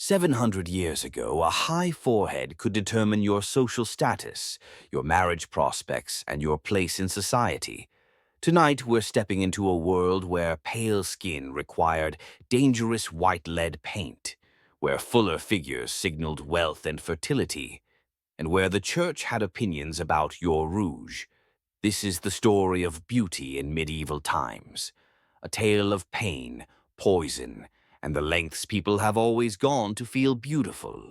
700 years ago, a high forehead could determine your social status, your marriage prospects, and your place in society. Tonight, we're stepping into a world where pale skin required dangerous white lead paint, where fuller figures signaled wealth and fertility, and where the church had opinions about your rouge. This is the story of beauty in medieval times, a tale of pain, poison, and the lengths people have always gone to feel beautiful.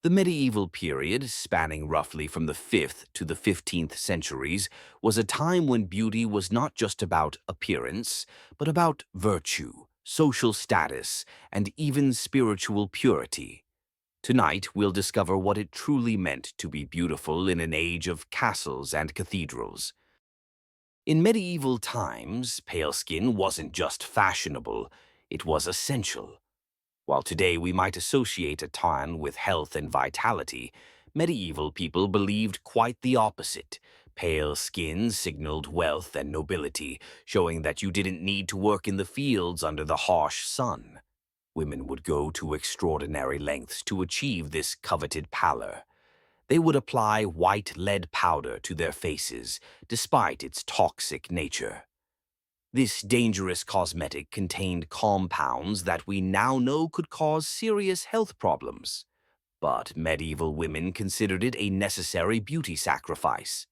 The medieval period, spanning roughly from the 5th to the 15th centuries, was a time when beauty was not just about appearance, but about virtue, social status, and even spiritual purity. Tonight, we'll discover what it truly meant to be beautiful in an age of castles and cathedrals. In medieval times, pale skin wasn't just fashionable, it was essential. While today we might associate a tan with health and vitality, medieval people believed quite the opposite. Pale skin signaled wealth and nobility, showing that you didn't need to work in the fields under the harsh sun. Women would go to extraordinary lengths to achieve this coveted pallor. They would apply white lead powder to their faces, despite its toxic nature. This dangerous cosmetic contained compounds that we now know could cause serious health problems. But medieval women considered it a necessary beauty sacrifice.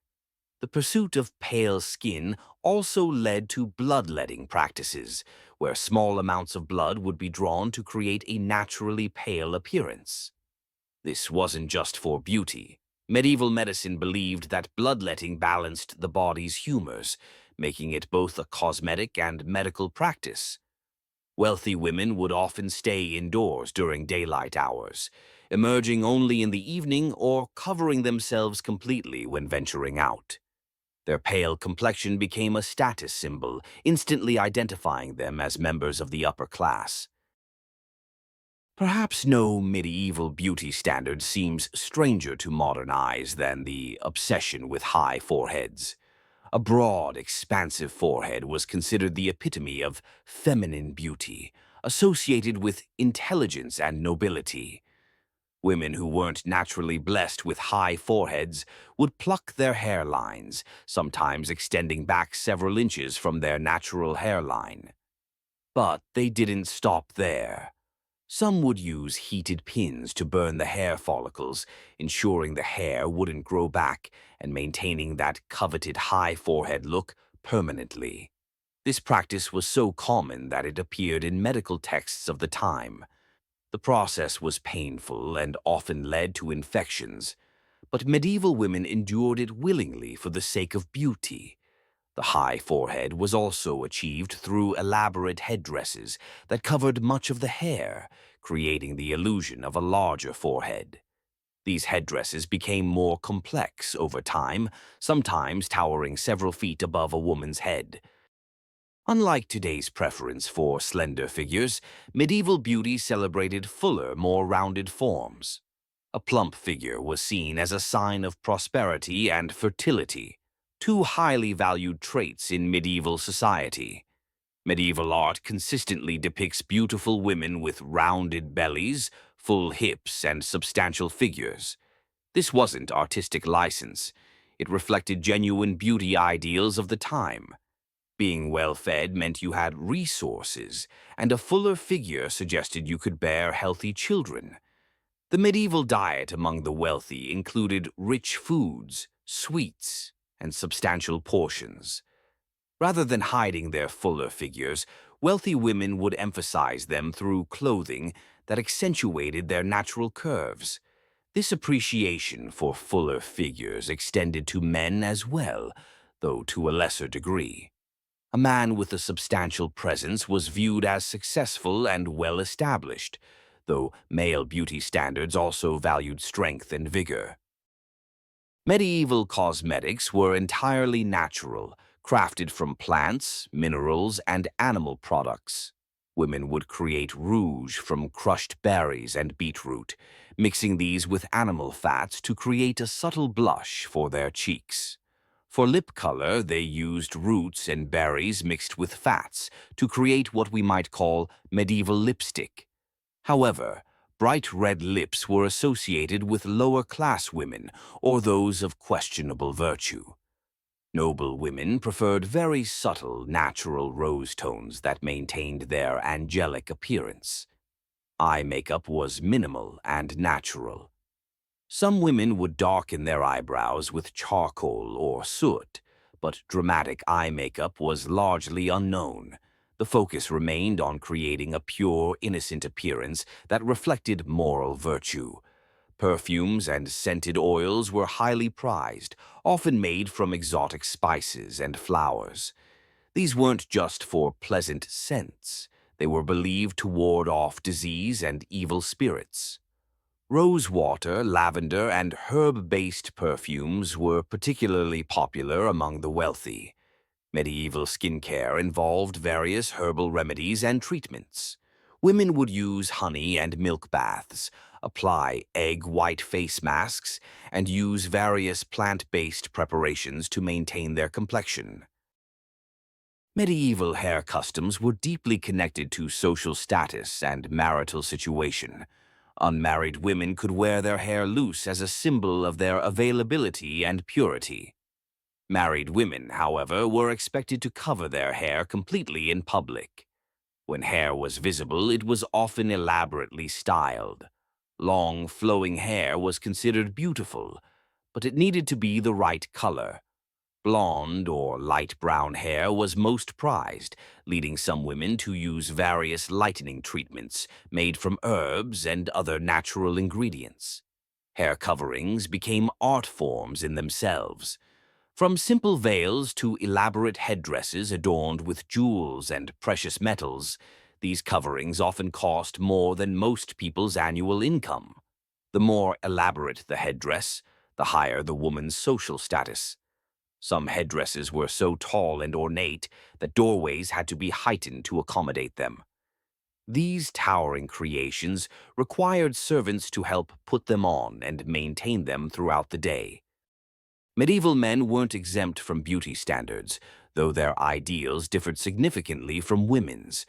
The pursuit of pale skin also led to bloodletting practices, where small amounts of blood would be drawn to create a naturally pale appearance. This wasn't just for beauty. Medieval medicine believed that bloodletting balanced the body's humors, making it both a cosmetic and medical practice. Wealthy women would often stay indoors during daylight hours, emerging only in the evening or covering themselves completely when venturing out. Their pale complexion became a status symbol, instantly identifying them as members of the upper class. Perhaps no medieval beauty standard seems stranger to modern eyes than the obsession with high foreheads. A broad, expansive forehead was considered the epitome of feminine beauty, associated with intelligence and nobility. Women who weren't naturally blessed with high foreheads would pluck their hairlines, sometimes extending back several inches from their natural hairline. But they didn't stop there. Some would use heated pins to burn the hair follicles, ensuring the hair wouldn't grow back and maintaining that coveted high forehead look permanently. This practice was so common that it appeared in medical texts of the time. The process was painful and often led to infections, but medieval women endured it willingly for the sake of beauty. The high forehead was also achieved through elaborate headdresses that covered much of the hair, creating the illusion of a larger forehead. These headdresses became more complex over time, sometimes towering several feet above a woman's head. Unlike today's preference for slender figures, medieval beauty celebrated fuller, more rounded forms. A plump figure was seen as a sign of prosperity and fertility, two highly valued traits in medieval society. Medieval art consistently depicts beautiful women with rounded bellies, full hips, and substantial figures. This wasn't artistic license. It reflected genuine beauty ideals of the time. Being well-fed meant you had resources, and a fuller figure suggested you could bear healthy children. The medieval diet among the wealthy included rich foods, sweets, and substantial portions. Rather than hiding their fuller figures, wealthy women would emphasize them through clothing that accentuated their natural curves. This appreciation for fuller figures extended to men as well, though to a lesser degree. A man with a substantial presence was viewed as successful and well-established, though male beauty standards also valued strength and vigor. Medieval cosmetics were entirely natural, crafted from plants, minerals, and animal products. Women would create rouge from crushed berries and beetroot, mixing these with animal fats to create a subtle blush for their cheeks. For lip color, they used roots and berries mixed with fats to create what we might call medieval lipstick. However, Bright red lips were associated with lower-class women or those of questionable virtue. Noble women preferred very subtle, natural rose tones that maintained their angelic appearance. Eye makeup was minimal and natural. Some women would darken their eyebrows with charcoal or soot, but dramatic eye makeup was largely unknown. The focus remained on creating a pure, innocent appearance that reflected moral virtue. Perfumes and scented oils were highly prized, often made from exotic spices and flowers. These weren't just for pleasant scents. They were believed to ward off disease and evil spirits. Rosewater, lavender, and herb-based perfumes were particularly popular among the wealthy. Medieval skincare involved various herbal remedies and treatments. Women would use honey and milk baths, apply egg white face masks, and use various plant-based preparations to maintain their complexion. Medieval hair customs were deeply connected to social status and marital situation. Unmarried women could wear their hair loose as a symbol of their availability and purity. Married women, however, were expected to cover their hair completely in public. When hair was visible, it was often elaborately styled. Long, flowing hair was considered beautiful, but it needed to be the right color. Blonde or light brown hair was most prized, leading some women to use various lightening treatments made from herbs and other natural ingredients. Hair coverings became art forms in themselves. From simple veils to elaborate headdresses adorned with jewels and precious metals, these coverings often cost more than most people's annual income. The more elaborate the headdress, the higher the woman's social status. Some headdresses were so tall and ornate that doorways had to be heightened to accommodate them. These towering creations required servants to help put them on and maintain them throughout the day. Medieval men weren't exempt from beauty standards, though their ideals differed significantly from women's.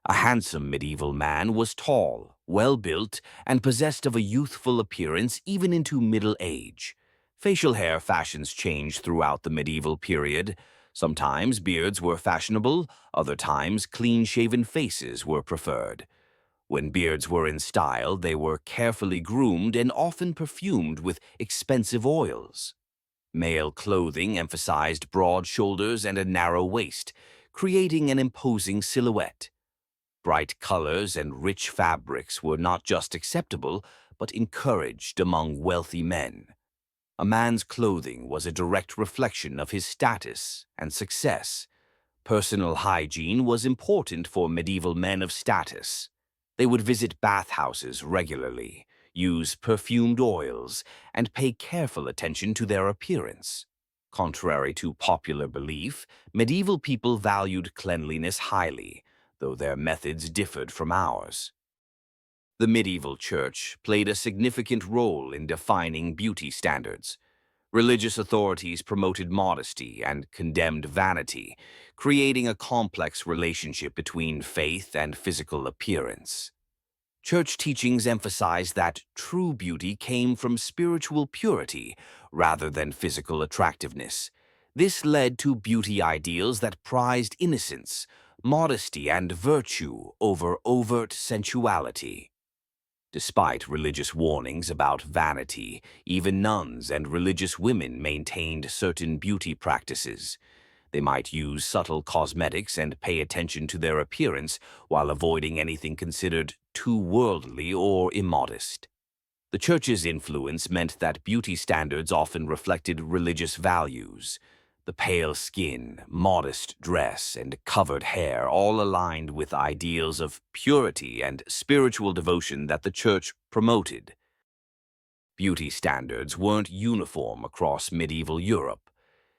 A handsome medieval man was tall, well-built, and possessed of a youthful appearance even into middle age. Facial hair fashions changed throughout the medieval period. Sometimes beards were fashionable, other times clean-shaven faces were preferred. When beards were in style, they were carefully groomed and often perfumed with expensive oils. Male clothing emphasized broad shoulders and a narrow waist, creating an imposing silhouette. Bright colors and rich fabrics were not just acceptable, but encouraged among wealthy men. A man's clothing was a direct reflection of his status and success. Personal hygiene was important for medieval men of status. They would visit bathhouses regularly, use perfumed oils, and pay careful attention to their appearance. Contrary to popular belief, medieval people valued cleanliness highly, though their methods differed from ours. The medieval church played a significant role in defining beauty standards. Religious authorities promoted modesty and condemned vanity, creating a complex relationship between faith and physical appearance. Church teachings emphasized that true beauty came from spiritual purity rather than physical attractiveness. This led to beauty ideals that prized innocence, modesty, and virtue over overt sensuality. Despite religious warnings about vanity, even nuns and religious women maintained certain beauty practices. They might use subtle cosmetics and pay attention to their appearance while avoiding anything considered too worldly or immodest. The church's influence meant that beauty standards often reflected religious values. The pale skin, modest dress, and covered hair all aligned with ideals of purity and spiritual devotion that the church promoted. Beauty standards weren't uniform across medieval Europe.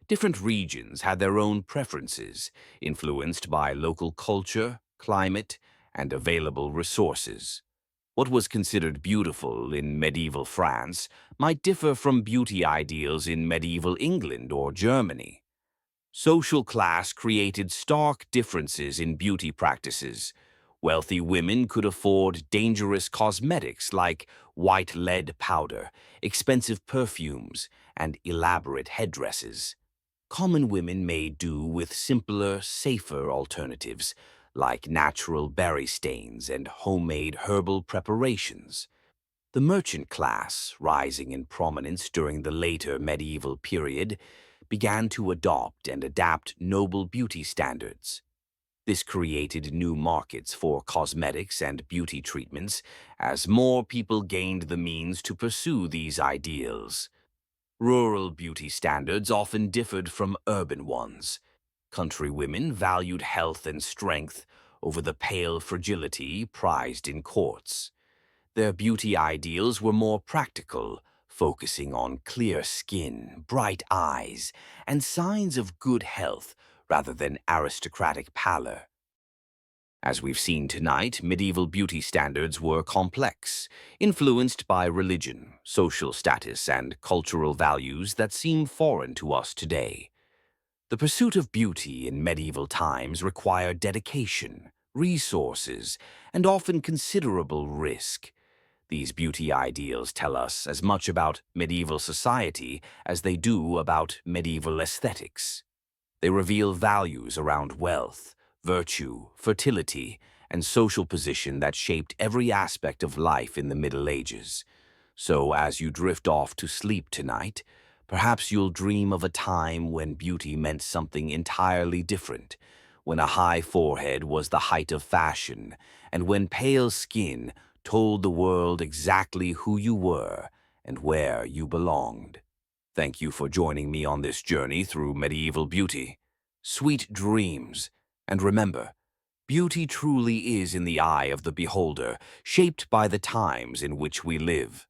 Different regions had their own preferences, influenced by local culture, climate, and available resources. What was considered beautiful in medieval France might differ from beauty ideals in medieval England or Germany. Social class created stark differences in beauty practices. Wealthy women could afford dangerous cosmetics like white lead powder, expensive perfumes, and elaborate headdresses. Common women may do with simpler, safer alternatives, like natural berry stains and homemade herbal preparations. The merchant class, rising in prominence during the later medieval period, began to adopt and adapt noble beauty standards. This created new markets for cosmetics and beauty treatments as more people gained the means to pursue these ideals. Rural beauty standards often differed from urban ones. Country women valued health and strength over the pale fragility prized in courts. Their beauty ideals were more practical, focusing on clear skin, bright eyes, and signs of good health rather than aristocratic pallor. As we've seen tonight, medieval beauty standards were complex, influenced by religion, social status, and cultural values that seem foreign to us today. The pursuit of beauty in medieval times required dedication, resources, and often considerable risk. These beauty ideals tell us as much about medieval society as they do about medieval aesthetics. They reveal values around wealth, virtue, fertility, and social position that shaped every aspect of life in the Middle Ages. So, as you drift off to sleep tonight, perhaps you'll dream of a time when beauty meant something entirely different, when a high forehead was the height of fashion, and when pale skin told the world exactly who you were and where you belonged. Thank you for joining me on this journey through medieval beauty. Sweet dreams, and remember, beauty truly is in the eye of the beholder, shaped by the times in which we live.